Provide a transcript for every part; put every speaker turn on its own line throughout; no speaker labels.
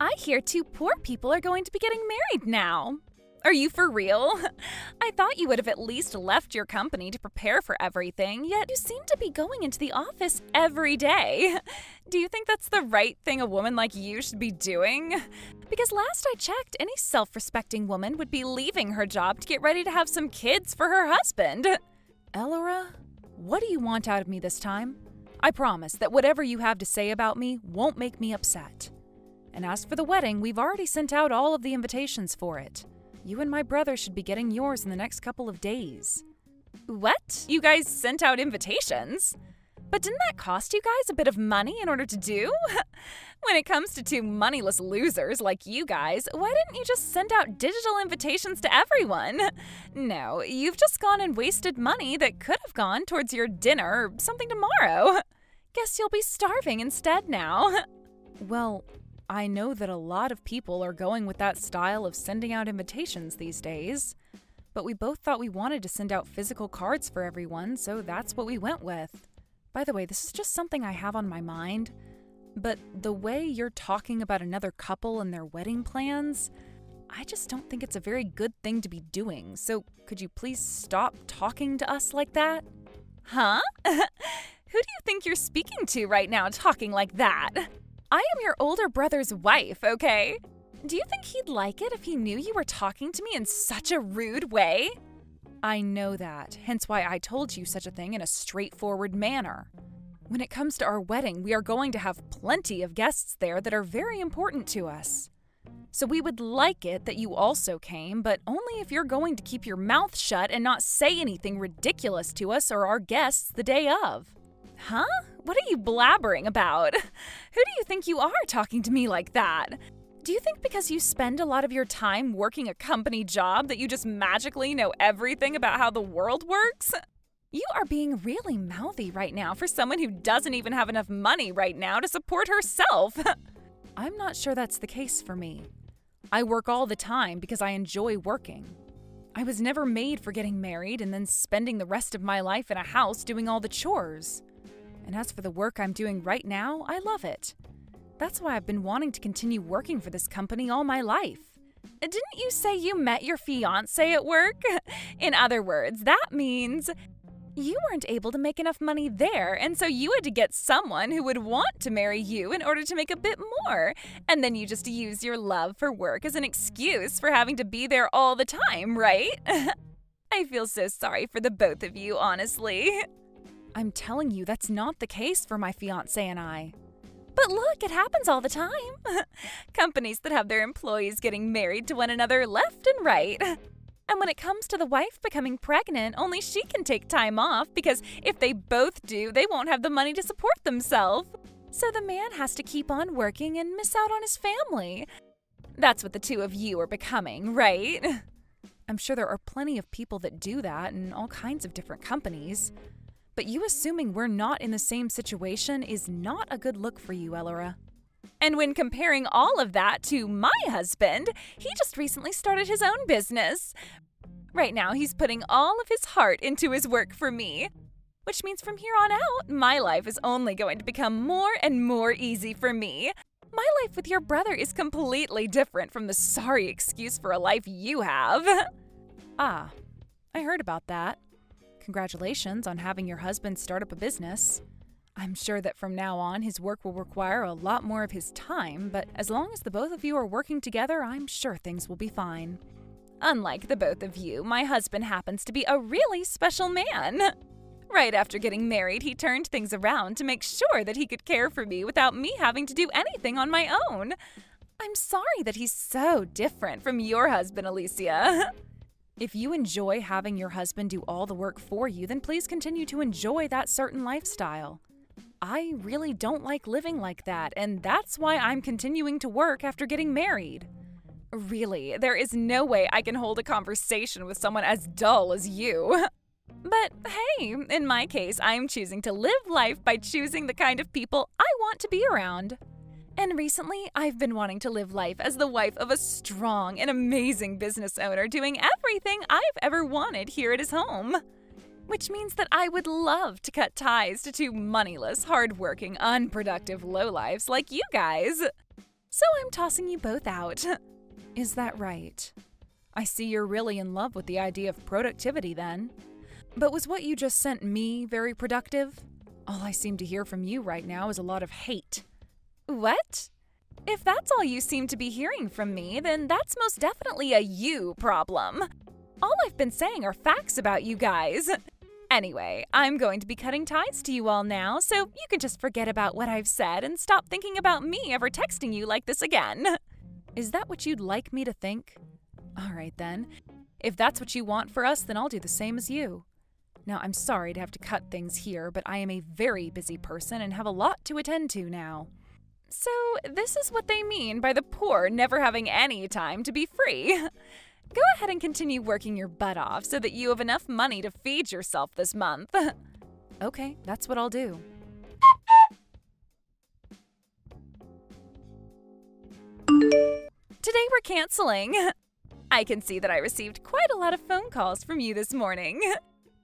I hear two poor people are going to be getting married now. Are you for real? I thought you would have at least left your company to prepare for everything, yet you seem to be going into the office every day. Do you think that's the right thing a woman like you should be doing? Because last I checked, any self-respecting woman would be leaving her job to get ready to have some kids for her husband. Elora, what do you want out of me this time? I promise that whatever you have to say about me won't make me upset. And as for the wedding, we've already sent out all of the invitations for it. You and my brother should be getting yours in the next couple of days. What? You guys sent out invitations? But didn't that cost you guys a bit of money in order to do? When it comes to two moneyless losers like you guys, why didn't you just send out digital invitations to everyone? No, you've just gone and wasted money that could have gone towards your dinner or something tomorrow. Guess you'll be starving instead now. Well, I know that a lot of people are going with that style of sending out invitations these days, but we both thought we wanted to send out physical cards for everyone, so that's what we went with. By the way, this is just something I have on my mind, but the way you're talking about another couple and their wedding plans, I just don't think it's a very good thing to be doing, so could you please stop talking to us like that? Huh? Who do you think you're speaking to right now talking like that? I am your older brother's wife, okay? Do you think he'd like it if he knew you were talking to me in such a rude way? I know that, hence why I told you such a thing in a straightforward manner. When it comes to our wedding, we are going to have plenty of guests there that are very important to us. So we would like it that you also came, but only if you're going to keep your mouth shut and not say anything ridiculous to us or our guests the day of. Huh? What are you blabbering about? Who do you think you are talking to me like that? Do you think because you spend a lot of your time working a company job that you just magically know everything about how the world works? You are being really mouthy right now for someone who doesn't even have enough money right now to support herself. I'm not sure that's the case for me. I work all the time because I enjoy working. I was never made for getting married and then spending the rest of my life in a house doing all the chores. And as for the work I'm doing right now, I love it. That's why I've been wanting to continue working for this company all my life. Didn't you say you met your fiancé at work? In other words, that means you weren't able to make enough money there, and so you had to get someone who would want to marry you in order to make a bit more. And then you just use your love for work as an excuse for having to be there all the time, right? I feel so sorry for the both of you, honestly. I'm telling you, that's not the case for my fiancé and I. But look, it happens all the time. Companies that have their employees getting married to one another left and right. And when it comes to the wife becoming pregnant, only she can take time off because if they both do, they won't have the money to support themselves. So the man has to keep on working and miss out on his family. That's what the two of you are becoming, right? I'm sure there are plenty of people that do that in all kinds of different companies. But you assuming we're not in the same situation is not a good look for you, Elora. And when comparing all of that to my husband, he just recently started his own business. Right now, he's putting all of his heart into his work for me. Which means from here on out, my life is only going to become more and more easy for me. My life with your brother is completely different from the sorry excuse for a life you have. Ah, I heard about that. Congratulations on having your husband start up a business. I'm sure that from now on, his work will require a lot more of his time, but as long as the both of you are working together, I'm sure things will be fine. Unlike the both of you, my husband happens to be a really special man. Right after getting married, he turned things around to make sure that he could care for me without me having to do anything on my own. I'm sorry that he's so different from your husband, Alicia. If you enjoy having your husband do all the work for you, then please continue to enjoy that certain lifestyle. I really don't like living like that, and that's why I'm continuing to work after getting married. Really, there is no way I can hold a conversation with someone as dull as you. But hey, in my case, I'm choosing to live life by choosing the kind of people I want to be around. And recently, I've been wanting to live life as the wife of a strong and amazing business owner doing everything I've ever wanted here at his home. Which means that I would love to cut ties to two moneyless, hardworking, unproductive lowlifes like you guys. So I'm tossing you both out.
Is that right? I see you're really in love with the idea of productivity then. But was what you just sent me very productive? All I seem to hear from you right now is a lot of hate.
What? If that's all you seem to be hearing from me, then that's most definitely a you problem. All I've been saying are facts about you guys. Anyway, I'm going to be cutting ties to you all now, so you can just forget about what I've said and stop thinking about me ever texting you like this again.
Is that what you'd like me to think? All right then. If that's what you want for us, then I'll do the same as you. Now, I'm sorry to have to cut things here, but I am a very busy person and have a lot to attend to now.
So, this is what they mean by the poor never having any time to be free. Go ahead and continue working your butt off so that you have enough money to feed yourself this month.
Okay, that's what I'll do.
Today we're canceling. I can see that I received quite a lot of phone calls from you this morning.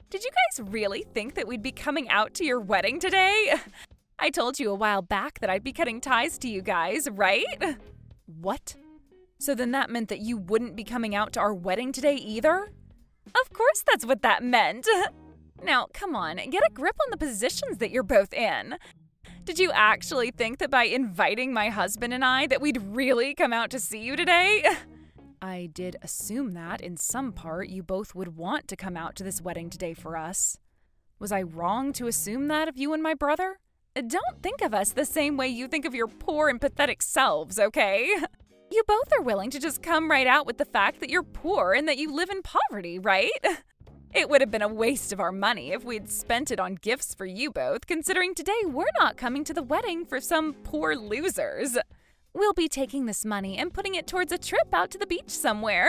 Did you guys really think that we'd be coming out to your wedding today? I told you a while back that I'd be cutting ties to you guys, right?
What? So then that meant that you wouldn't be coming out to our wedding today either?
Of course that's what that meant. Now, come on, get a grip on the positions that you're both in. Did you actually think that by inviting my husband and I that we'd really come out to see you today?
I did assume that, in some part, you both would want to come out to this wedding today for us. Was I wrong to assume that of you and my brother?
Don't think of us the same way you think of your poor and pathetic selves, okay? You both are willing to just come right out with the fact that you're poor and that you live in poverty, right? It would have been a waste of our money if we'd spent it on gifts for you both, considering today we're not coming to the wedding for some poor losers. We'll be taking this money and putting it towards a trip out to the beach somewhere.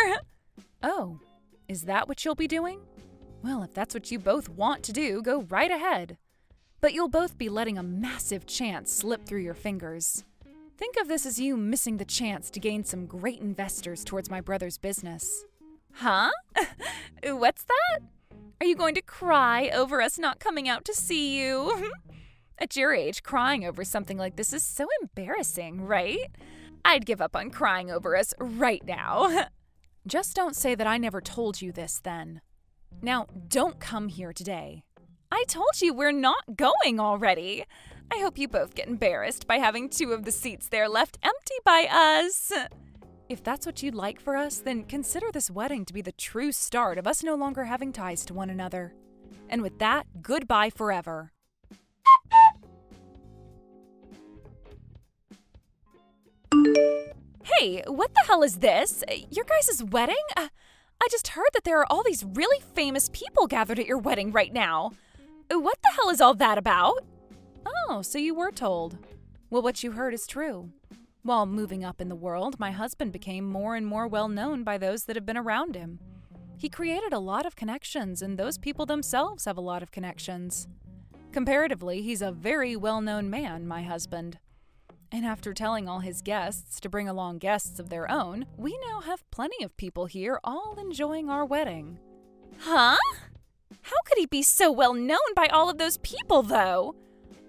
Oh, is that what you'll be doing? Well, if that's what you both want to do, go right ahead. But you'll both be letting a massive chance slip through your fingers. Think of this as you missing the chance to gain some great investors towards my brother's business.
Huh? What's that? Are you going to cry over us not coming out to see you? At your age, crying over something like this is so embarrassing, right? I'd give up on crying over us right now.
Just don't say that I never told you this then. Now, don't come here today.
I told you we're not going already. I hope you both get embarrassed by having 2 of the seats there left empty by us.
If that's what you'd like for us, then consider this wedding to be the true start of us no longer having ties to one another. And with that, goodbye forever.
Hey, what the hell is this? Your guys' wedding? I just heard that there are all these really famous people gathered at your wedding right now. What the hell is all that about?
Oh, so you were told. Well, what you heard is true. While moving up in the world, my husband became more and more well known by those that have been around him. He created a lot of connections, and those people themselves have a lot of connections. Comparatively, he's a very well-known man, my husband. And after telling all his guests to bring along guests of their own, we now have plenty of people here all enjoying our wedding.
Huh? How could he be so well known by all of those people, though?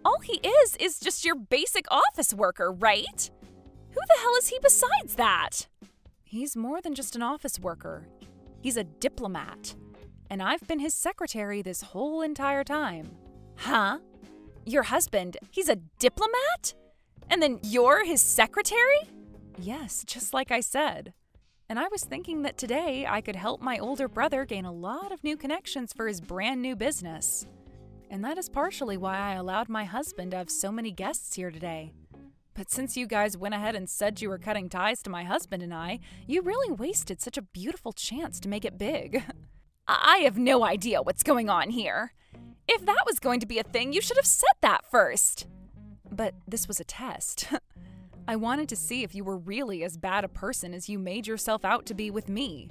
All he is just your basic office worker, right? Who the hell is he besides that?
He's more than just an office worker. He's a diplomat. And I've been his secretary this whole entire time.
Huh? Your husband, he's a diplomat? And then you're his secretary?
Yes, just like I said. And I was thinking that today I could help my older brother gain a lot of new connections for his brand new business. And that is partially why I allowed my husband to have so many guests here today. But since you guys went ahead and said you were cutting ties to my husband and I, you really wasted such a beautiful chance to make it big.
I have no idea what's going on here. If that was going to be a thing, you should have said that first.
But this was a test. I wanted to see if you were really as bad a person as you made yourself out to be with me.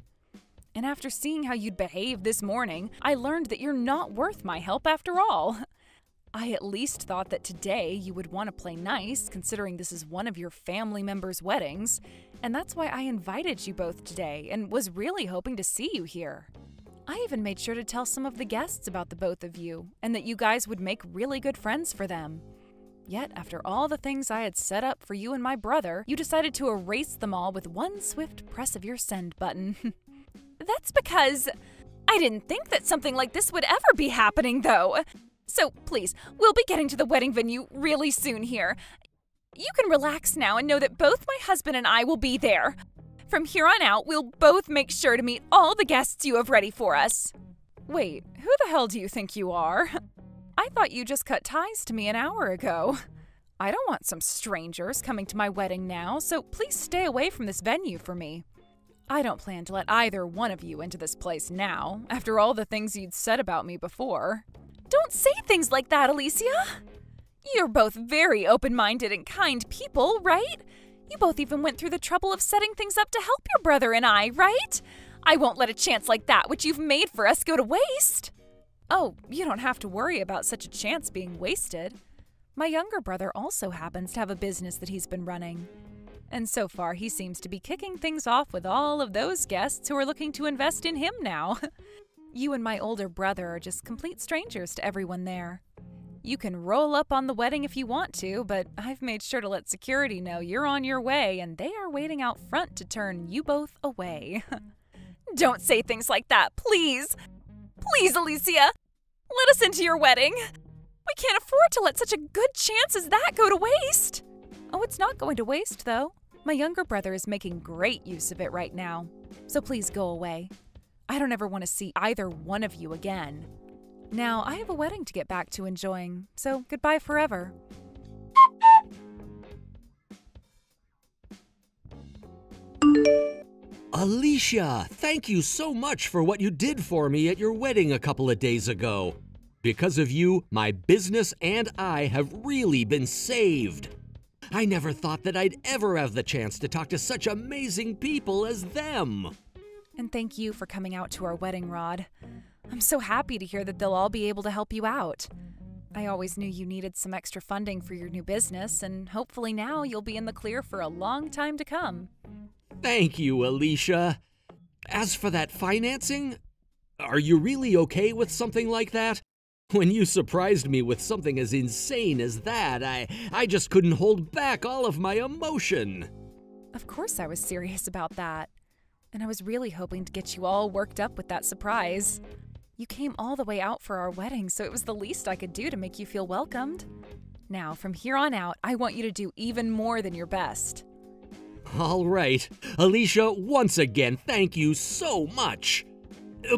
And after seeing how you'd behaved this morning, I learned that you're not worth my help after all. I at least thought that today you would want to play nice, considering this is one of your family members' weddings, and that's why I invited you both today and was really hoping to see you here. I even made sure to tell some of the guests about the both of you, and that you guys would make really good friends for them. Yet, after all the things I had set up for you and my brother, you decided to erase them all with one swift press of your send button.
That's because I didn't think that something like this would ever be happening, though. So please, we'll be getting to the wedding venue really soon here. You can relax now and know that both my husband and I will be there. From here on out, we'll both make sure to meet all the guests you have ready for us.
Wait, who the hell do you think you are? I thought you just cut ties to me an hour ago. I don't want some strangers coming to my wedding now, so please stay away from this venue for me. I don't plan to let either one of you into this place now, after all the things you'd said about me before.
Don't say things like that, Alicia. You're both very open-minded and kind people, right? You both even went through the trouble of setting things up to help your brother and I, right? I won't let a chance like that, which you've made for us, go to waste.
Oh, you don't have to worry about such a chance being wasted. My younger brother also happens to have a business that he's been running. And so far, he seems to be kicking things off with all of those guests who are looking to invest in him now. You and my older brother are just complete strangers to everyone there. You can roll up on the wedding if you want to, but I've made sure to let security know you're on your way and they are waiting out front to turn you both away.
Don't say things like that, please. Please, Alicia. Let us into your wedding. We can't afford to let such a good chance as that go to waste.
Oh, it's not going to waste, though. My younger brother is making great use of it right now. So please go away. I don't ever want to see either one of you again. Now, I have a wedding to get back to enjoying, so goodbye forever.
Alicia, thank you so much for what you did for me at your wedding a couple of days ago. Because of you, my business and I have really been saved. I never thought that I'd ever have the chance to talk to such amazing people as them.
And thank you for coming out to our wedding, Rod. I'm so happy to hear that they'll all be able to help you out. I always knew you needed some extra funding for your new business, and hopefully now you'll be in the clear for a long time to come.
Thank you, Alicia. As for that financing, are you really okay with something like that? When you surprised me with something as insane as that, I just couldn't hold back all of my emotion.
Of course I was serious about that. And I was really hoping to get you all worked up with that surprise. You came all the way out for our wedding, so it was the least I could do to make you feel welcomed. Now, from here on out, I want you to do even more than your best.
All right. Alicia, once again, thank you so much.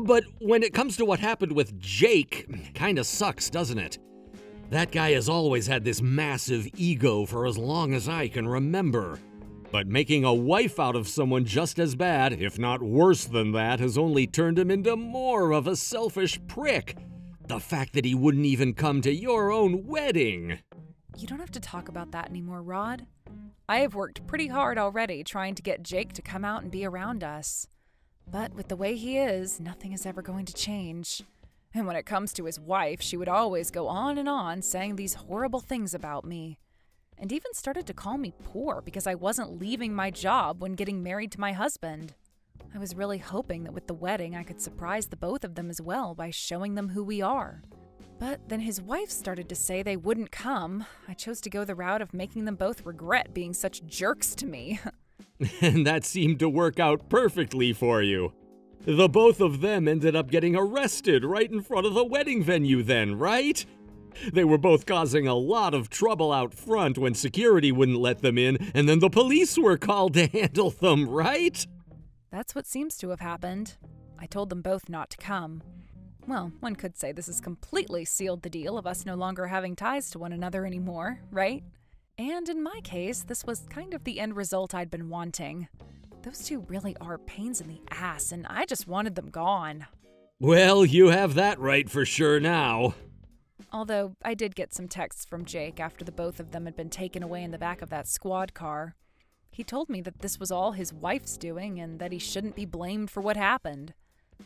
But when it comes to what happened with Jake, kinda sucks, doesn't it? That guy has always had this massive ego for as long as I can remember. But making a wife out of someone just as bad, if not worse than that, has only turned him into more of a selfish prick. The fact that he wouldn't even come to your own wedding.
You don't have to talk about that anymore, Rod. I have worked pretty hard already trying to get Jake to come out and be around us. But with the way he is, nothing is ever going to change. And when it comes to his wife, she would always go on and on saying these horrible things about me. And even started to call me poor because I wasn't leaving my job when getting married to my husband. I was really hoping that with the wedding I could surprise the both of them as well by showing them who we are. But then his wife started to say they wouldn't come. I chose to go the route of making them both regret being such jerks to me.
And that seemed to work out perfectly for you. The both of them ended up getting arrested right in front of the wedding venue then, right? They were both causing a lot of trouble out front when security wouldn't let them in, and then the police were called to handle them, right?
That's what seems to have happened. I told them both not to come. Well, one could say this has completely sealed the deal of us no longer having ties to one another anymore, right? And in my case, this was kind of the end result I'd been wanting. Those two really are pains in the ass, and I just wanted them gone.
Well, you have that right for sure now.
Although I did get some texts from Jake after the both of them had been taken away in the back of that squad car. He told me that this was all his wife's doing and that he shouldn't be blamed for what happened.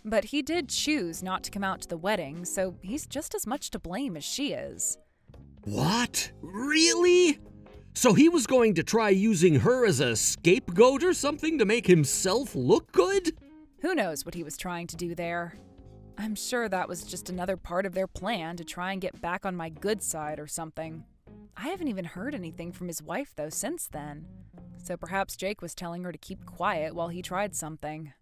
But he did choose not to come out to the wedding, so he's just as much to blame as she is.
What? Really? So he was going to try using her as a scapegoat or something to make himself look good?
Who knows what he was trying to do there? I'm sure that was just another part of their plan to try and get back on my good side or something. I haven't even heard anything from his wife, though, since then. So perhaps Jake was telling her to keep quiet while he tried something.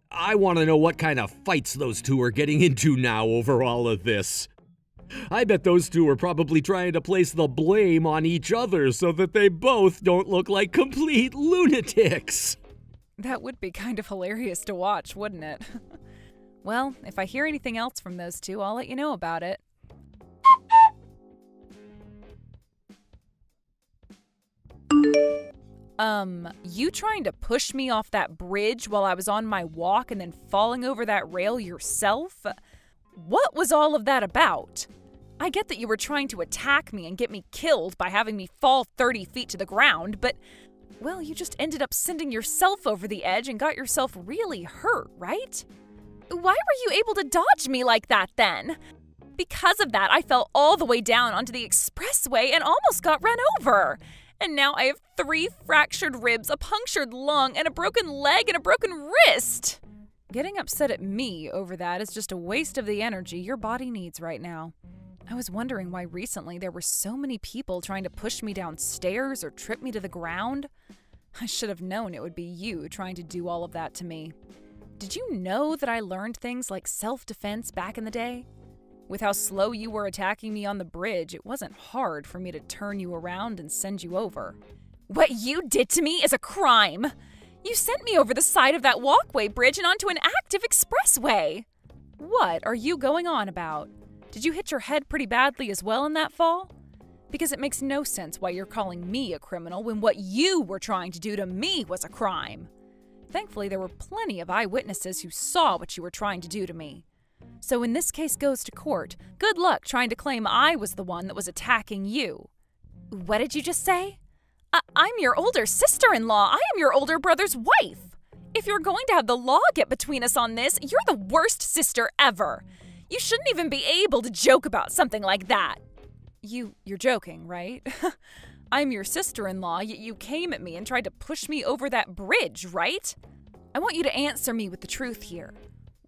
I want to know what kind of fights those two are getting into now over all of this. I bet those two are probably trying to place the blame on each other so that they both don't look like complete lunatics.
That would be kind of hilarious to watch, wouldn't it? Well, if I hear anything else from those two, I'll let you know about it. You trying to push me off that bridge while I was on my walk and then falling over that rail yourself? What was all of that about? I get that you were trying to attack me and get me killed by having me fall 30 feet to the ground, but, well, you just ended up sending yourself over the edge and got yourself really hurt, right? Why were you able to dodge me like that then? Because of that, I fell all the way down onto the expressway and almost got run over. And now I have 3 fractured ribs, a punctured lung, and a broken leg and a broken wrist. Getting upset at me over that is just a waste of the energy your body needs right now. I was wondering why recently there were so many people trying to push me downstairs or trip me to the ground. I should have known it would be you trying to do all of that to me. Did you know that I learned things like self-defense back in the day? With how slow you were attacking me on the bridge, it wasn't hard for me to turn you around and send you over. What you did to me is a crime! You sent me over the side of that walkway bridge and onto an active expressway! What are you going on about? Did you hit your head pretty badly as well in that fall? Because it makes no sense why you're calling me a criminal when what you were trying to do to me was a crime. Thankfully, there were plenty of eyewitnesses who saw what you were trying to do to me. So when this case goes to court, good luck trying to claim I was the one that was attacking you. What did you just say? I'm your older sister-in-law. I am your older brother's wife. If you're going to have the law get between us on this, you're the worst sister ever. You shouldn't even be able to joke about something like that. You're joking, right? I'm your sister-in-law, yet you came at me and tried to push me over that bridge, right? I want you to answer me with the truth here.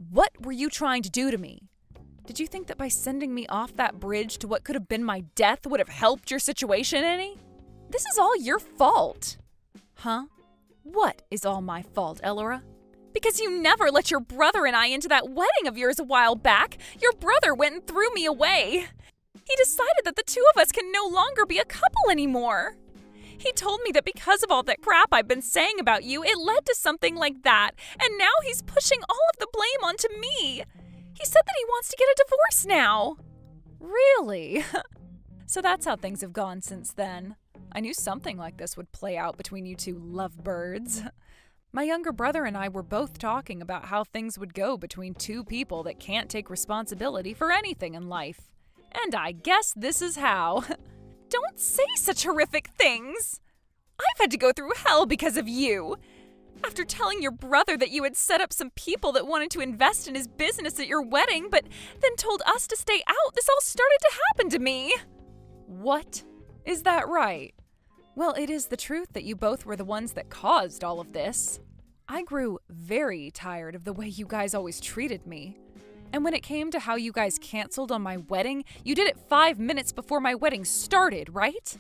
What were you trying to do to me? Did you think that by sending me off that bridge to what could have been my death would have helped your situation any? This is all your fault. Huh? What is all my fault, Elora? Because you never let your brother and I into that wedding of yours a while back. Your brother went and threw me away. He decided that the two of us can no longer be a couple anymore. He told me that because of all that crap I've been saying about you, it led to something like that, and now he's pushing all of the blame onto me. He said that he wants to get a divorce now. Really? So that's how things have gone since then. I knew something like this would play out between you two lovebirds. My younger brother and I were both talking about how things would go between two people that can't take responsibility for anything in life. And I guess this is how. Don't say such horrific things! I've had to go through hell because of you! After telling your brother that you had set up some people that wanted to invest in his business at your wedding, but then told us to stay out, this all started to happen to me! What? Is that right? Well, it is the truth that you both were the ones that caused all of this. I grew very tired of the way you guys always treated me. And when it came to how you guys canceled on my wedding, you did it 5 minutes before my wedding started, right?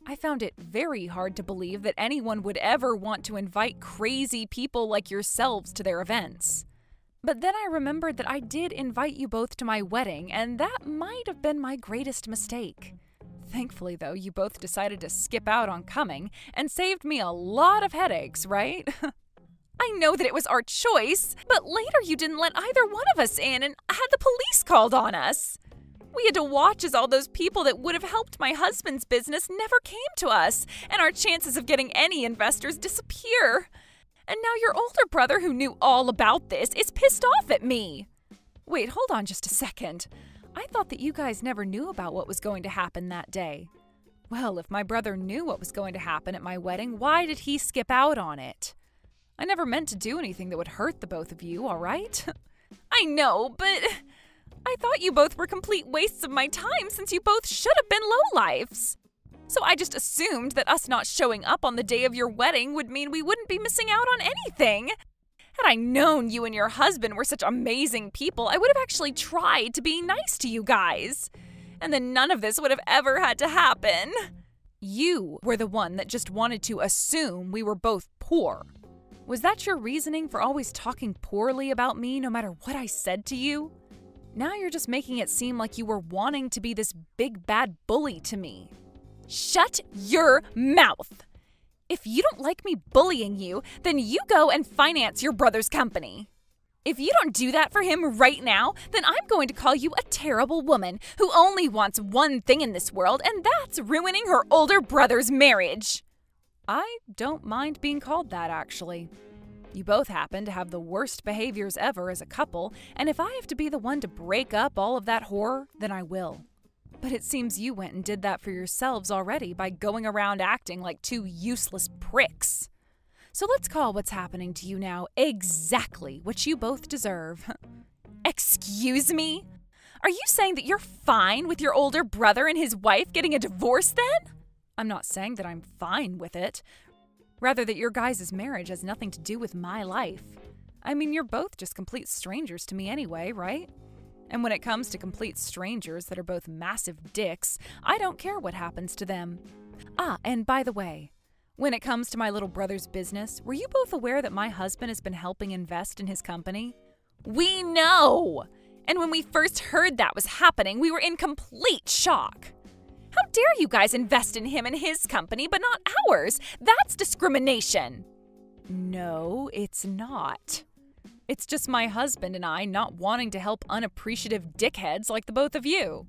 I found it very hard to believe that anyone would ever want to invite crazy people like yourselves to their events. But then I remembered that I did invite you both to my wedding, and that might have been my greatest mistake. Thankfully, though, you both decided to skip out on coming and saved me a lot of headaches, right? I know that it was our choice, but later you didn't let either one of us in and had the police called on us. We had to watch as all those people that would have helped my husband's business never came to us, and our chances of getting any investors disappear. And now your older brother, who knew all about this, is pissed off at me. Wait, hold on just a second. I thought that you guys never knew about what was going to happen that day. Well, if my brother knew what was going to happen at my wedding, why did he skip out on it? I never meant to do anything that would hurt the both of you, all right? I know, but I thought you both were complete wastes of my time since you both should have been lowlifes. So I just assumed that us not showing up on the day of your wedding would mean we wouldn't be missing out on anything. Had I known you and your husband were such amazing people, I would have actually tried to be nice to you guys. And then none of this would have ever had to happen. You were the one that just wanted to assume we were both poor. Was that your reasoning for always talking poorly about me no matter what I said to you? Now you're just making it seem like you were wanting to be this big bad bully to me.
Shut your mouth! If you don't like me bullying you, then you go and finance your brother's company. If you don't do that for him right now, then I'm going to call you a terrible woman who only wants one thing in this world, and that's ruining her older brother's marriage.
I don't mind being called that, actually. You both happen to have the worst behaviors ever as a couple, and if I have to be the one to break up all of that horror, then I will. But it seems you went and did that for yourselves already by going around acting like two useless pricks. So let's call what's happening to you now exactly what you both deserve.
Excuse me? Are you saying that you're fine with your older brother and his wife getting a divorce then?
I'm not saying that I'm fine with it. Rather that your guys' marriage has nothing to do with my life. I mean, you're both just complete strangers to me anyway, right? And when it comes to complete strangers that are both massive dicks, I don't care what happens to them. Ah, and by the way, when it comes to my little brother's business, were you both aware that my husband has been helping invest in his company?
We know! And when we first heard that was happening, we were in complete shock. How dare you guys invest in him and his company, but not ours? That's discrimination.
No, it's not. It's just my husband and I not wanting to help unappreciative dickheads like the both of you.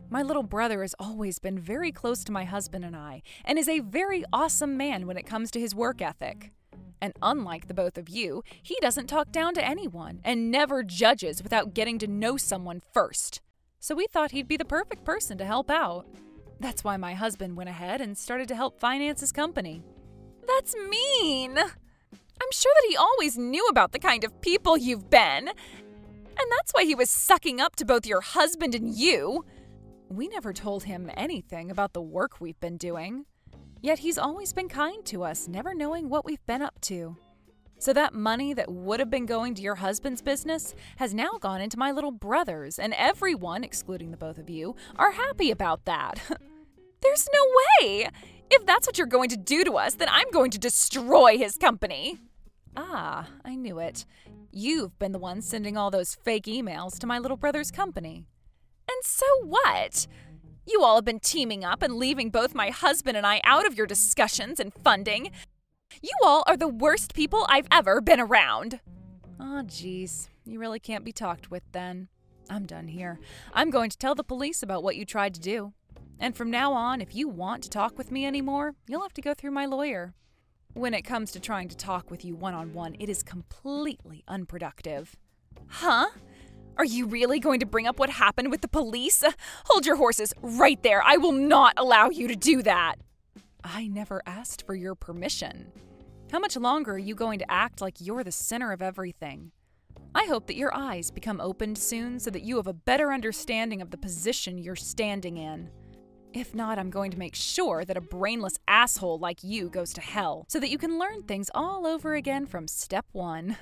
My little brother has always been very close to my husband and I, and is a very awesome man when it comes to his work ethic. And unlike the both of you, he doesn't talk down to anyone and never judges without getting to know someone first. So we thought he'd be the perfect person to help out. That's why my husband went ahead and started to help finance his company.
That's mean! I'm sure that he always knew about the kind of people you've been. And that's why he was sucking up to both your husband and you.
We never told him anything about the work we've been doing. Yet he's always been kind to us, never knowing what we've been up to. So that money that would have been going to your husband's business has now gone into my little brother's, and everyone, excluding the both of you, are happy about that.
There's no way! If that's what you're going to do to us, then I'm going to destroy his company.
Ah, I knew it. You've been the one sending all those fake emails to my little brother's company.
And so what? You all have been teaming up and leaving both my husband and I out of your discussions and funding. You all are the worst people I've ever been around.
Oh, geez. You really can't be talked with then. I'm done here. I'm going to tell the police about what you tried to do. And from now on, if you want to talk with me anymore, you'll have to go through my lawyer. When it comes to trying to talk with you one-on-one, it is completely unproductive.
Huh? Are you really going to bring up what happened with the police? Hold your horses right there. I will not allow you to do that.
I never asked for your permission. How much longer are you going to act like you're the center of everything? I hope that your eyes become opened soon so that you have a better understanding of the position you're standing in. If not, I'm going to make sure that a brainless asshole like you goes to hell so that you can learn things all over again from step one.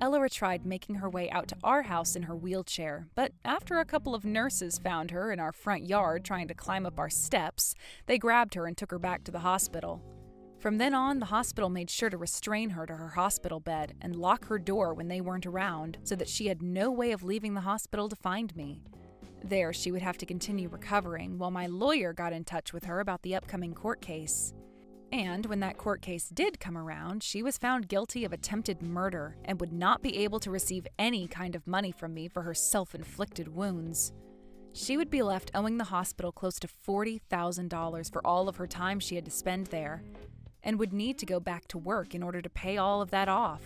Elora tried making her way out to our house in her wheelchair, but after a couple of nurses found her in our front yard trying to climb up our steps, they grabbed her and took her back to the hospital. From then on, the hospital made sure to restrain her to her hospital bed and lock her door when they weren't around so that she had no way of leaving the hospital to find me. There, she would have to continue recovering while my lawyer got in touch with her about the upcoming court case. And when that court case did come around, she was found guilty of attempted murder and would not be able to receive any kind of money from me for her self-inflicted wounds. She would be left owing the hospital close to $40,000 for all of her time she had to spend there, and would need to go back to work in order to pay all of that off.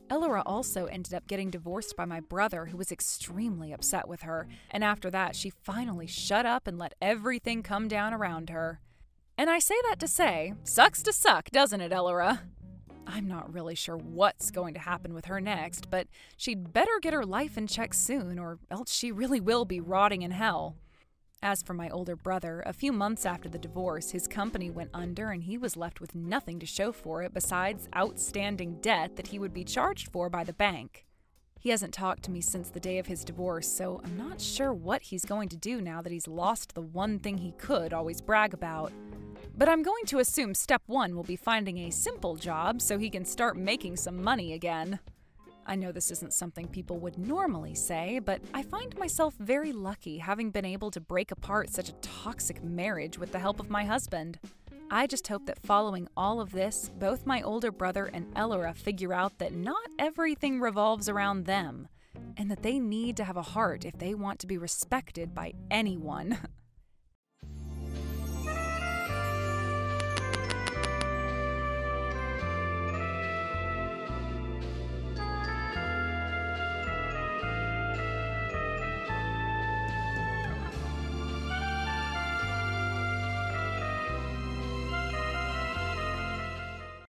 Elora also ended up getting divorced by my brother, who was extremely upset with her, and after that she finally shut up and let everything come down around her. And I say that to say, sucks to suck, doesn't it, Elora? I'm not really sure what's going to happen with her next, but she'd better get her life in check soon, or else she really will be rotting in hell. As for my older brother, a few months after the divorce, his company went under and he was left with nothing to show for it besides outstanding debt that he would be charged for by the bank. He hasn't talked to me since the day of his divorce, so I'm not sure what he's going to do now that he's lost the one thing he could always brag about. But I'm going to assume step 1 will be finding a simple job so he can start making some money again. I know this isn't something people would normally say, but I find myself very lucky having been able to break apart such a toxic marriage with the help of my husband. I just hope that following all of this, both my older brother and Elora figure out that not everything revolves around them, and that they need to have a heart if they want to be respected by anyone.